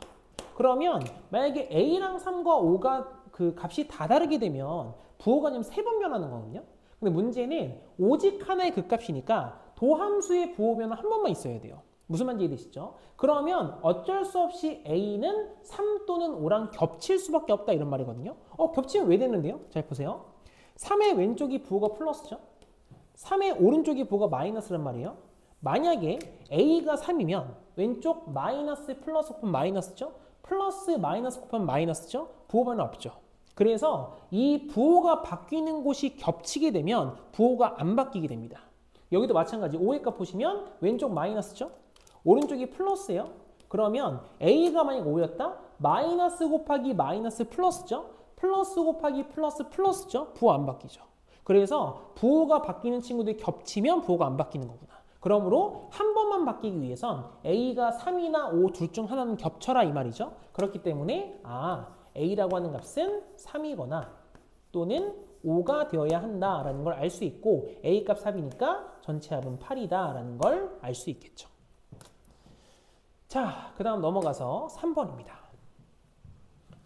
그러면 만약에 A랑 3과 5가 그 값이 다 다르게 되면 부호가 지금 3번 변하는 거거든요. 근데 문제는 오직 하나의 극값이니까 도함수의 부호 변화 한 번만 있어야 돼요. 무슨 말인지 이해되시죠? 그러면 어쩔 수 없이 A는 3 또는 5랑 겹칠 수밖에 없다 이런 말이거든요. 겹치면 왜 되는데요? 잘 보세요. 3의 왼쪽이 부호가 플러스죠. 3의 오른쪽이 부호가 마이너스란 말이에요. 만약에 A가 3이면 왼쪽 마이너스 플러스 곱하면 마이너스죠. 플러스 마이너스 곱하면 마이너스죠. 부호 변화 없죠. 그래서 이 부호가 바뀌는 곳이 겹치게 되면 부호가 안 바뀌게 됩니다. 여기도 마찬가지 5의 값 보시면 왼쪽 마이너스죠. 오른쪽이 플러스예요. 그러면 A가 만약 5였다? 마이너스 곱하기 마이너스 플러스죠. 플러스 곱하기 플러스 플러스죠. 부호 안 바뀌죠. 그래서 부호가 바뀌는 친구들이 겹치면 부호가 안 바뀌는 거구나. 그러므로 한 번만 바뀌기 위해선 A가 3이나 5 둘 중 하나는 겹쳐라 이 말이죠. 그렇기 때문에 A라고 하는 값은 3이거나 또는 5가 되어야 한다라는 걸 알 수 있고 A 값 3이니까 전체 합은 8이다라는 걸 알 수 있겠죠. 자, 그 다음 넘어가서 3번입니다.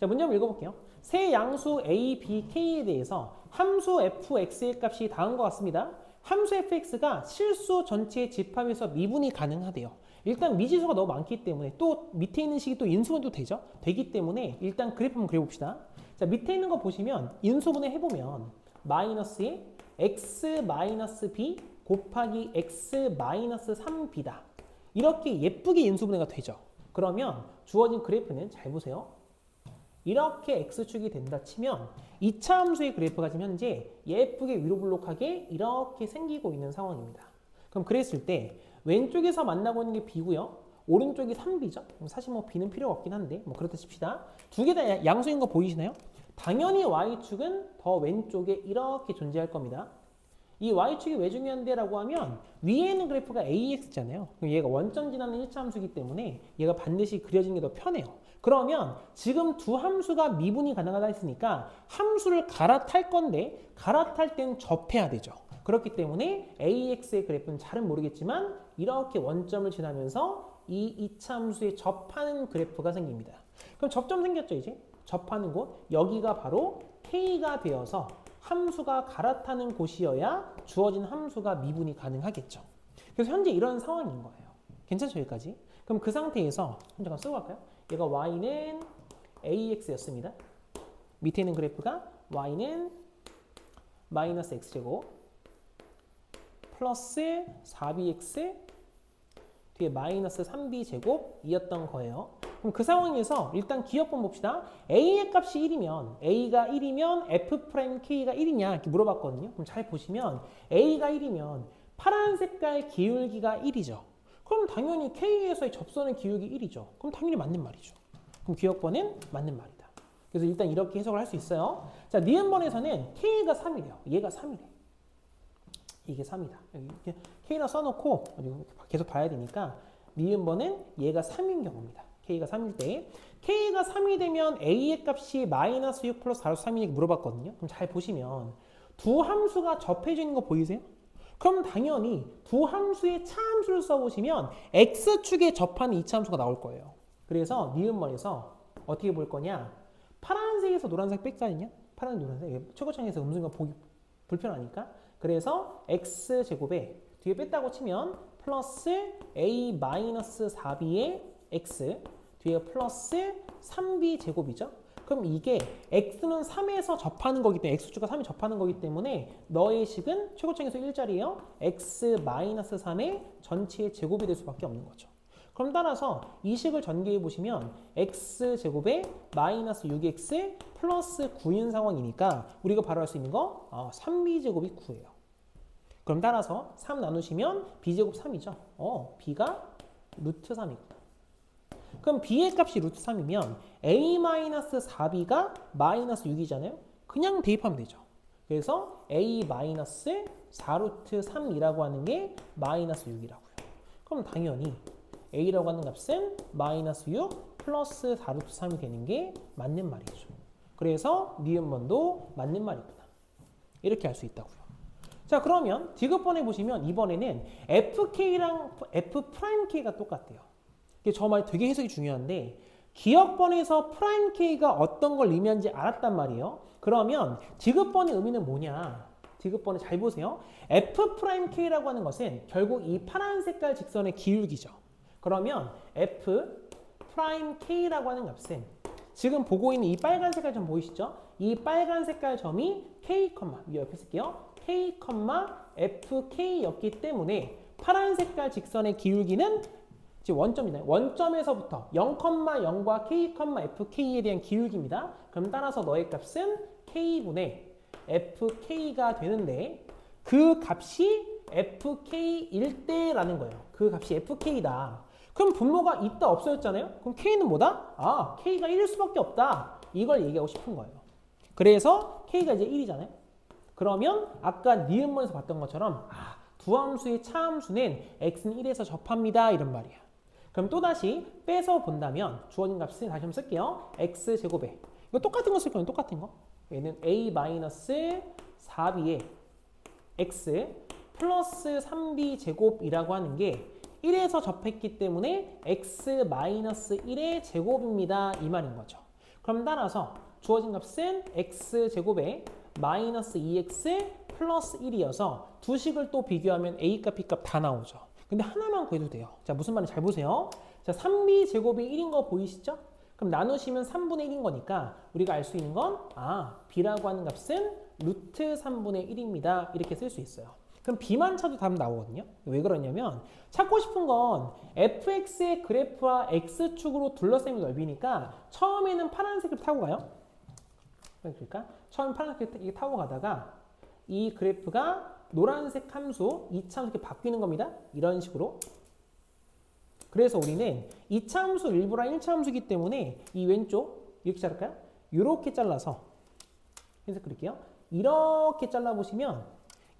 자, 문제 한번 읽어볼게요. 세 양수 A, B, K에 대해서 함수 fx의 값이 다음과 같습니다. 함수 fx가 실수 전체의 집합에서 미분이 가능하대요. 일단 미지수가 너무 많기 때문에 또 밑에 있는 식이 또 인수분해도 되죠? 되기 때문에 일단 그래프 한번 그려봅시다. 자, 밑에 있는 거 보시면 인수분해 해보면 마이너스에 x 마이너스 b 곱하기 x 마이너스 3b다. 이렇게 예쁘게 인수분해가 되죠. 그러면 주어진 그래프는 잘 보세요. 이렇게 x축이 된다 치면 2차 함수의 그래프가 지금 현재 예쁘게 위로 블록하게 이렇게 생기고 있는 상황입니다. 그럼 그랬을 때 왼쪽에서 만나고 있는 게 b고요. 오른쪽이 3b죠. 사실 뭐 b는 필요가 없긴 한데 뭐 그렇다 칩시다. 두 개 다 양수인 거 보이시나요? 당연히 y축은 더 왼쪽에 이렇게 존재할 겁니다. 이 y축이 왜 중요한데 라고 하면 위에 있는 그래프가 ax잖아요. 그럼 얘가 원점 지나는 1차 함수이기 때문에 얘가 반드시 그려지는 게 더 편해요. 그러면 지금 두 함수가 미분이 가능하다 했으니까 함수를 갈아탈 건데 갈아탈 때는 접해야 되죠. 그렇기 때문에 AX의 그래프는 잘은 모르겠지만 이렇게 원점을 지나면서 이 2차 함수에 접하는 그래프가 생깁니다. 그럼 접점 생겼죠 이제? 접하는 곳 여기가 바로 K가 되어서 함수가 갈아타는 곳이어야 주어진 함수가 미분이 가능하겠죠. 그래서 현재 이런 상황인 거예요. 괜찮죠 여기까지? 그럼 그 상태에서 잠깐 쓰고 갈까요? 얘가 y는 ax였습니다. 밑에 있는 그래프가 y는 마이너스 x제곱 플러스 4bx 뒤에 마이너스 3b제곱이었던 거예요. 그럼 그 상황에서 일단 기억번 봅시다. a의 값이 1이면 a가 1이면 f'k가 1이냐 이렇게 물어봤거든요. 그럼 잘 보시면 a가 1이면 파란 색깔 기울기가 1이죠. 그럼 당연히 K에서의 접선의 기울기 1이죠. 그럼 당연히 맞는 말이죠. 그럼 기억번은 맞는 말이다. 그래서 일단 이렇게 해석을 할 수 있어요. 자, 니은번에서는 K가 3이래요. 얘가 3이래. 이게 3이다. 이렇게 K라 써놓고 계속 봐야 되니까 니은번은 얘가 3인 경우입니다. K가 3일 때 K가 3이 되면 A의 값이 마이너스 6 플러스 4 3이니까 물어봤거든요. 그럼 잘 보시면 두 함수가 접해지는 거 보이세요? 그럼 당연히 두 함수의 차함수를 써보시면 X축에 접하는 2차 함수가 나올 거예요. 그래서 니은번에서 어떻게 볼 거냐? 파란색에서 노란색 뺄 거 아니냐? 파란색, 노란색. 최고창에서 음수가 보기 불편하니까. 그래서 X제곱에 뒤에 뺐다고 치면 플러스 A 마이너스 4B의 X 뒤에 플러스 3B제곱이죠. 그럼 이게 x는 3에서 접하는 거기 때문에 x축과 3이 접하는 거기 때문에 너의 식은 최고창에서 1자리예요. x-3의 전체의 제곱이 될 수밖에 없는 거죠. 그럼 따라서 이 식을 전개해 보시면 x제곱에 마이너스 6x 플러스 9인 상황이니까 우리가 바로 할 수 있는 거 3b제곱이 9예요. 그럼 따라서 3 나누시면 b제곱 3이죠. b가 루트 3이구나. 그럼 b의 값이 루트 3이면 a-4b가 마이너스 6이잖아요. 그냥 대입하면 되죠. 그래서 a-4루트 3이라고 하는 게 마이너스 6이라고요. 그럼 당연히 a라고 하는 값은 마이너스 6 플러스 4루트 3이 되는 게 맞는 말이죠. 그래서 니은번도 맞는 말이구나. 이렇게 할 수 있다고요. 자, 그러면 디귿번에 보시면 이번에는 fk랑 f'k가 똑같대요. 이게 저 말 되게 해석이 중요한데 기억번에서 프라임 K가 어떤 걸 의미하는지 알았단 말이에요. 그러면 지급번의 의미는 뭐냐? 지급번에 잘 보세요. F 프라임 K라고 하는 것은 결국 이 파란 색깔 직선의 기울기죠. 그러면 F 프라임 K라고 하는 값은 지금 보고 있는 이 빨간 색깔 점 보이시죠? 이 빨간 색깔 점이 K, 위 옆에 쓸게요. K, FK였기 때문에 파란 색깔 직선의 기울기는 지금 원점이다. 원점에서부터 0,0과 K, FK에 대한 기울기입니다. 그럼 따라서 너의 값은 K분의 FK가 되는데 그 값이 FK일 때라는 거예요. 그 값이 FK다. 그럼 분모가 있다 없어졌잖아요. 그럼 K는 뭐다? 아, K가 1일 수밖에 없다. 이걸 얘기하고 싶은 거예요. 그래서 K가 이제 1이잖아요. 그러면 아까 니은문에서 봤던 것처럼 두 함수의 차함수는 x는 1에서 접합니다. 이런 말이야. 그럼 또다시 빼서 본다면 주어진 값을 다시 한번 쓸게요. x제곱에 이거 똑같은 거 쓸 거예요. 똑같은 거. 얘는 a-4b에 x 플러스 3b 제곱이라고 하는 게 1에서 접했기 때문에 x-1의 제곱입니다. 이 말인 거죠. 그럼 따라서 주어진 값은 x제곱에 마이너스 2x 플러스 1이어서 두 식을 또 비교하면 a값, b값 다 나오죠. 근데 하나만 구해도 돼요. 자, 무슨 말인지 잘 보세요. 자, 3b 제곱이 1인 거 보이시죠? 그럼 나누시면 3분의 1인 거니까 우리가 알 수 있는 건 b라고 하는 값은 루트 3분의 1입니다. 이렇게 쓸 수 있어요. 그럼 b만 쳐도 답 나오거든요. 왜 그러냐면 찾고 싶은 건 fx의 그래프와 x축으로 둘러싸인 넓이니까 처음에는 파란색을 타고 가요. 그러니까 처음 파란색을 타고 가다가 이 그래프가 노란색 함수 2차 함수 이렇게 바뀌는 겁니다. 이런 식으로. 그래서 우리는 2차 함수 일부랑 1차 함수이기 때문에 이 왼쪽 이렇게 자를까요? 이렇게 잘라서 해석 그릴게요. 이렇게 잘라보시면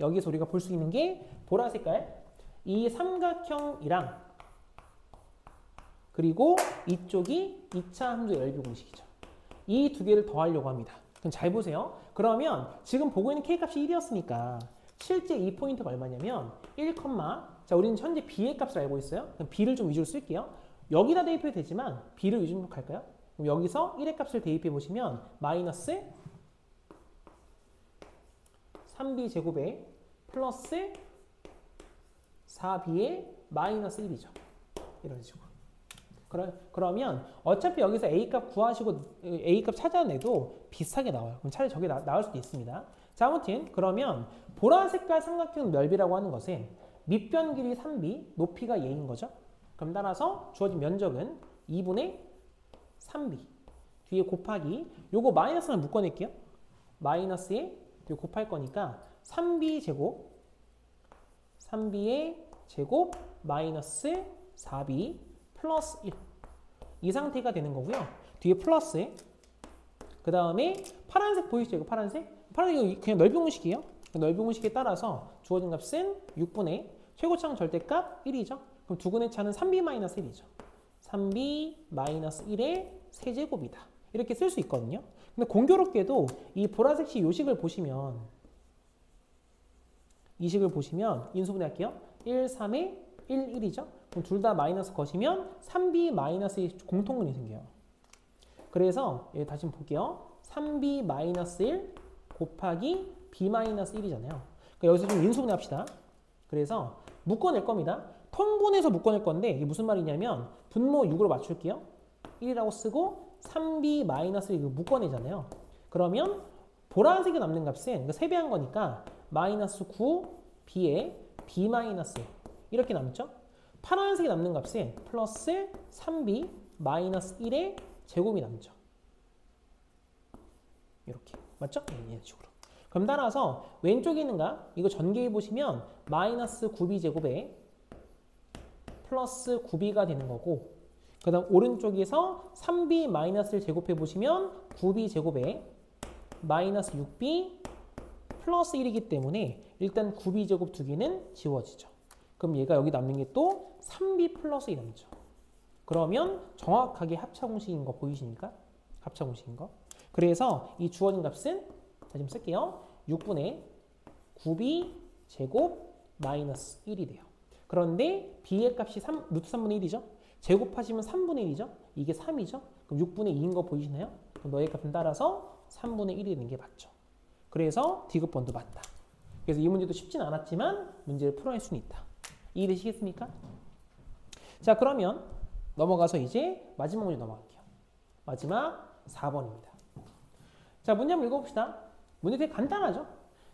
여기서 우리가 볼 수 있는 게 보라 색깔 이 삼각형이랑 그리고 이쪽이 2차 함수의 열비 공식이죠. 이 두 개를 더하려고 합니다. 그럼 잘 보세요. 그러면 지금 보고 있는 K값이 1이었으니까 실제 이 포인트가 얼마냐면 1, 자 우리는 현재 B의 값을 알고 있어요. 그럼 B를 좀 위주로 쓸게요. 여기다 대입해도 되지만 B를 위주로 할까요? 그럼 여기서 1의 값을 대입해 보시면 마이너스 3B 제곱에 플러스 4B의 마이너스 1이죠. 이런 식으로. 그러면 어차피 여기서 A값 구하시고 A값 찾아내도 비슷하게 나와요. 그럼 차라리 저게 나올 수도 있습니다. 자, 아무튼 그러면 보라 색깔 삼각형 넓이라고 하는 것은 밑변 길이 3b, 높이가 얘인 거죠. 그럼 따라서 주어진 면적은 2분의 3b. 뒤에 곱하기 요거 마이너스만 묶어낼게요. 마이너스에 곱할 거니까 3b 제곱 3b의 제곱 마이너스 4b 플러스 1. 이 상태가 되는 거고요. 뒤에 플러스 그 다음에 파란색 보이시죠? 이거 파란색? 파란색 그냥 넓이 공식이에요. 넓이 공식에 따라서 주어진 값은 6분의 최고차항 절대값 1이죠. 그럼 두근의 차는 3b-1이죠. 3b-1의 세제곱이다. 이렇게 쓸 수 있거든요. 근데 공교롭게도 이 보라색식 요식을 보시면 이 식을 보시면 인수분해할게요. 1, 3에 1, 1이죠. 그럼 둘 다 마이너스 거시면 3b-1의 공통근이 생겨요. 그래서 다시 한번 볼게요. 3b-1 곱하기 b-1이잖아요. 그러니까 여기서 좀 인수분해 합시다. 그래서 묶어낼 겁니다. 통분해서 묶어낼 건데 이게 무슨 말이냐면 분모 6으로 맞출게요. 1이라고 쓰고 3b-1을 묶어내잖아요. 그러면 보라색이 남는 값은 3배한 거니까 마이너스 9b에 b-1 이렇게 남죠. 파란색이 남는 값은 플러스 3b-1의 제곱이 남죠. 이렇게. 맞죠? 이런 식으로. 그럼 따라서 왼쪽에 있는가? 이거 전개해 보시면 마이너스 9b 제곱에 플러스 9b가 되는 거고 그 다음 오른쪽에서 3b-를 제곱해 보시면 9b 제곱에 마이너스 6b 플러스 1이기 때문에 일단 9b 제곱 두 개는 지워지죠. 그럼 얘가 여기 남는 게 또 3b 플러스 1 남죠. 그러면 정확하게 합차 공식인 거 보이십니까? 합차 공식인 거. 그래서 이 주어진 값은 다시 좀 쓸게요. 6분의 9b 제곱 마이너스 1이 돼요. 그런데 b의 값이 루트 3분의 1이죠. 제곱하시면 3분의 1이죠. 이게 3이죠. 그럼 6분의 2인 거 보이시나요? 그럼 너의 값은 따라서 3분의 1이 되는 게 맞죠. 그래서 D급번도 맞다. 그래서 이 문제도 쉽진 않았지만 문제를 풀어낼 수는 있다. 이해되시겠습니까? 자, 그러면 넘어가서 이제 마지막 문제 넘어갈게요. 마지막 4번입니다. 자, 문제 한번 읽어봅시다. 문제 되게 간단하죠?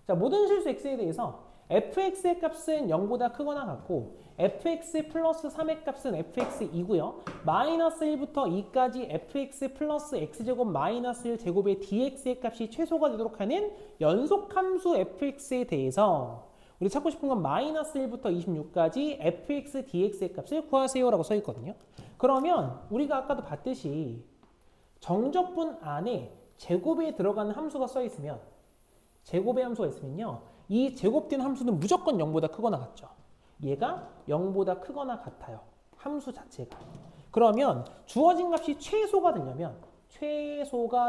자, 모든 실수 x에 대해서 fx의 값은 0보다 크거나 같고 fx 플러스 3의 값은 fx2고요. 마이너스 1부터 2까지 fx 플러스 x제곱 마이너스 1 제곱의 dx의 값이 최소가 되도록 하는 연속함수 fx에 대해서 우리 찾고 싶은 건 마이너스 1부터 26까지 fx dx의 값을 구하세요 라고 써 있거든요. 그러면 우리가 아까도 봤듯이 정적분 안에 제곱에 들어가는 함수가 써 있으면 제곱의 함수가 있으면요. 이 제곱된 함수는 무조건 0보다 크거나 같죠. 얘가 0보다 크거나 같아요. 함수 자체가. 그러면 주어진 값이 최소가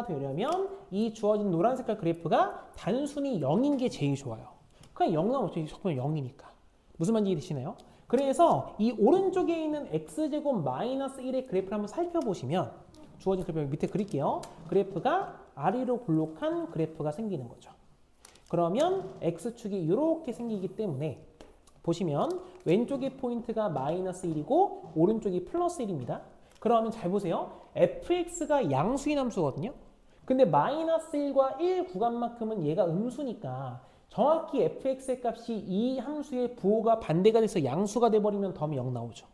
되려면 이 주어진 노란 색깔 그래프가 단순히 0인 게 제일 좋아요. 그냥 0 나오면 어차피 0이니까. 무슨 말인지 이해되시나요? 그래서 이 오른쪽에 있는 x제곱 마이너스 1의 그래프를 한번 살펴보시면 주어진 그래프 밑에 그릴게요. 그래프가 아래로 볼록한 그래프가 생기는 거죠. 그러면 x축이 이렇게 생기기 때문에 보시면 왼쪽의 포인트가 마이너스 1이고 오른쪽이 플러스 1입니다. 그러면 잘 보세요. fx가 양수인 함수거든요. 근데 마이너스 1과 1 구간만큼은 얘가 음수니까 정확히 fx의 값이 이 함수의 부호가 반대가 돼서 양수가 돼버리면 덤이 0 나오죠.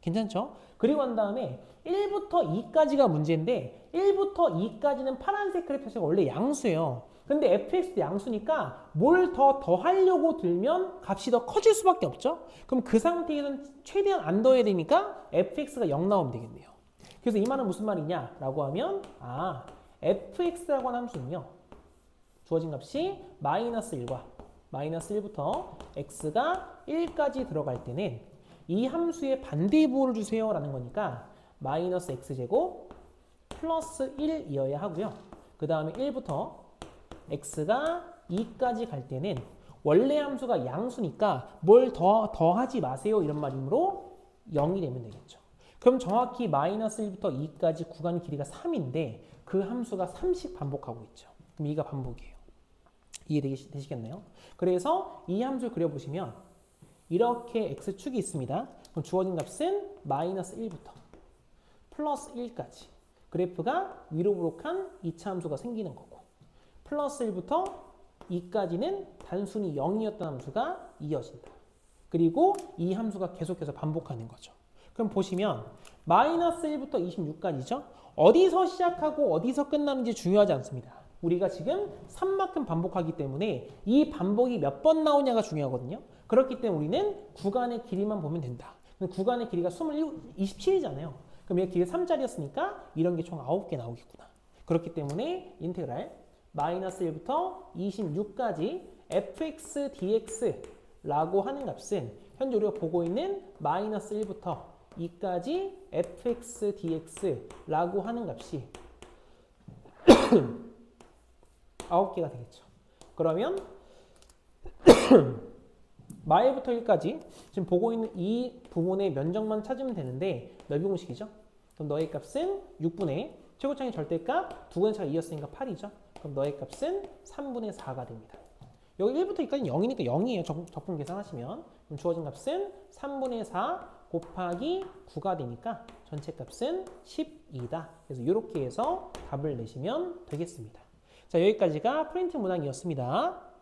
괜찮죠? 그리고 한 다음에 1부터 2까지가 문제인데 1부터 2까지는 파란색 그래프가 원래 양수예요. 근데 fx도 양수니까 뭘 더 더하려고 들면 값이 더 커질 수밖에 없죠? 그럼 그 상태에서는 최대한 안 더해야 되니까 fx가 0 나오면 되겠네요. 그래서 이 말은 무슨 말이냐라고 하면 fx라고 하는 함수는요. 주어진 값이 마이너스 1과 마이너스 1부터 x가 1까지 들어갈 때는 이 함수의 반대 부호를 주세요 라는 거니까 마이너스 x제곱 플러스 1이어야 하고요. 그 다음에 1부터 x가 2까지 갈 때는 원래 함수가 양수니까 뭘 더하지 마세요 이런 말이므로 0이 되면 되겠죠. 그럼 정확히 마이너스 1부터 2까지 구간 길이가 3인데 그 함수가 3씩 반복하고 있죠. 그럼 이가 반복이에요. 이해되시겠나요? 그래서 이 함수를 그려보시면 이렇게 x축이 있습니다. 그럼 주어진 값은 마이너스 1부터 플러스 1까지 그래프가 위로 부록한 2차 함수가 생기는 거고 플러스 1부터 2까지는 단순히 0이었던 함수가 이어진다. 그리고 이 함수가 계속해서 반복하는 거죠. 그럼 보시면 마이너스 1부터 26까지죠. 어디서 시작하고 어디서 끝나는지 중요하지 않습니다. 우리가 지금 3만큼 반복하기 때문에 이 반복이 몇 번 나오냐가 중요하거든요. 그렇기 때문에 우리는 구간의 길이만 보면 된다. 구간의 길이가 27이잖아요. 그럼 얘 길이 3짜리였으니까 이런 게 총 9개 나오겠구나. 그렇기 때문에 인테그랄 마이너스 1부터 26까지 fx dx라고 하는 값은 현재 우리가 보고 있는 마이너스 1부터 2까지 fx dx라고 하는 값이 9개가 되겠죠. 그러면 마일부터 1까지 지금 보고 있는 이 부분의 면적만 찾으면 되는데 넓이 공식이죠. 그럼 너의 값은 6분의 최고차의 절대값 두 번의 차가 2였으니까 8이죠. 그럼 너의 값은 3분의 4가 됩니다. 여기 1부터 2까지는 0이니까 0이에요. 적분 계산하시면. 그럼 주어진 값은 3분의 4 곱하기 9가 되니까 전체 값은 12다. 그래서 이렇게 해서 답을 내시면 되겠습니다. 자, 여기까지가 프린트 문항이었습니다.